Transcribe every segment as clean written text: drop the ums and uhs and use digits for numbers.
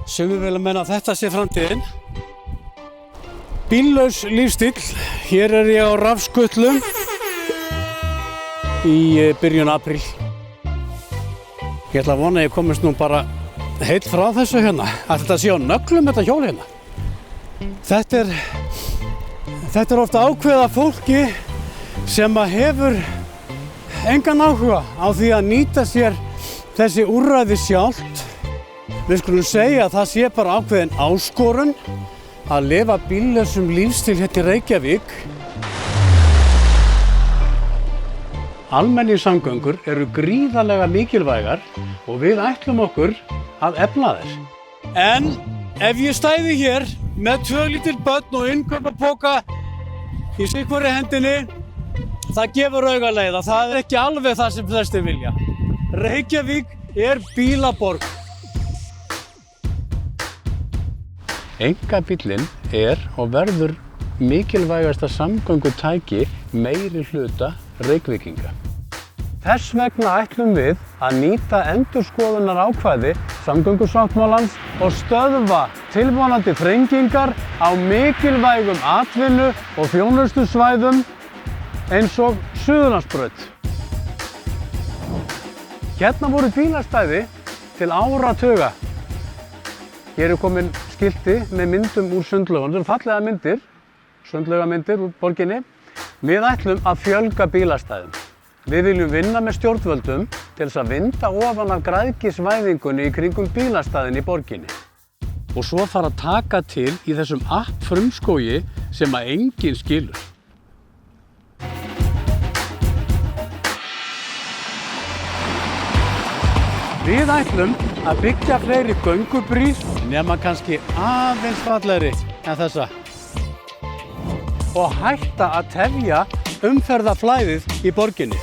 Sumir vilja meina að þetta sé framtíðin. Bíllaus lífstíll. Hér er ég á rafskutlu í byrjun apríl. Ég ætla að vona að ég komist nú bara heill frá þessu hérna. Að þetta sé á nöglum þetta hjól hérna. Þetta er ofta ákveða fólki sem að hefur engan áhuga á því að nýta sér þessi úrræði sjálft. Við skulum segja að það sé bara ákveðin áskorun að lifa bíllausum lífstíl hérna í Reykjavík. Almenningssamgöngur eru gríðarlega mikilvægar og við ætlum okkur að efla þær. En ef ég stæði hér með 2 lítil börn og innkaupapoka í sikvorri hendinni, það gefur augaleið að það er ekki alveg það sem flestir vilja. Reykjavík er bílaborg. Einkabíllinn er og verður mikilvægasta samgöngutæki meiri hluta Reykvíkinga. Þess vegna ætlum við að nýta endurskoðunarákvæði samgöngusáttmálans og stöðva tilvonandi þrengingar á mikilvægum atvinnu- og þjónustusvæðum eins og Suðurlandsbraut. Hérna voru bílastæði til áratuga. Hér er komin skilti með myndum úr sundlaugunum, þetta eru fallega myndir, sundlaugamyndir úr borginni. Við ætlum að fjölga bílastæðum. Við viljum vinna með stjórnvöldum til þess að vinda ofan af græðgisvæðingunni í kringum bílastæðin í borginni. Og svo fara að taka til í þessum frumskógi sem að enginn skilur. Við ætlum að byggja fleiri göngubrýr nema kannski aðeins fallegri en þessa. Og hætta að tefja umferðarflæðið í borginni.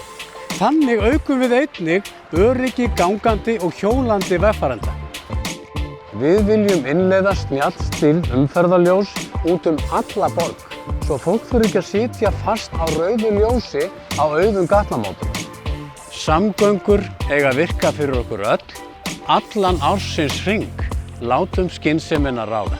Þannig aukum við einnig öryggi gangandi og hjólandi vegfarenda. Við viljum innleiða snjallstýrð umferðarljós út alla borg, svo fólk þurfi ekki að sitja fast á rauðu ljósi á auðum gatnamótum. Samgöngur eiga að virka fyrir okkur öll, allan ársins hring. Látum skynsemina ráða.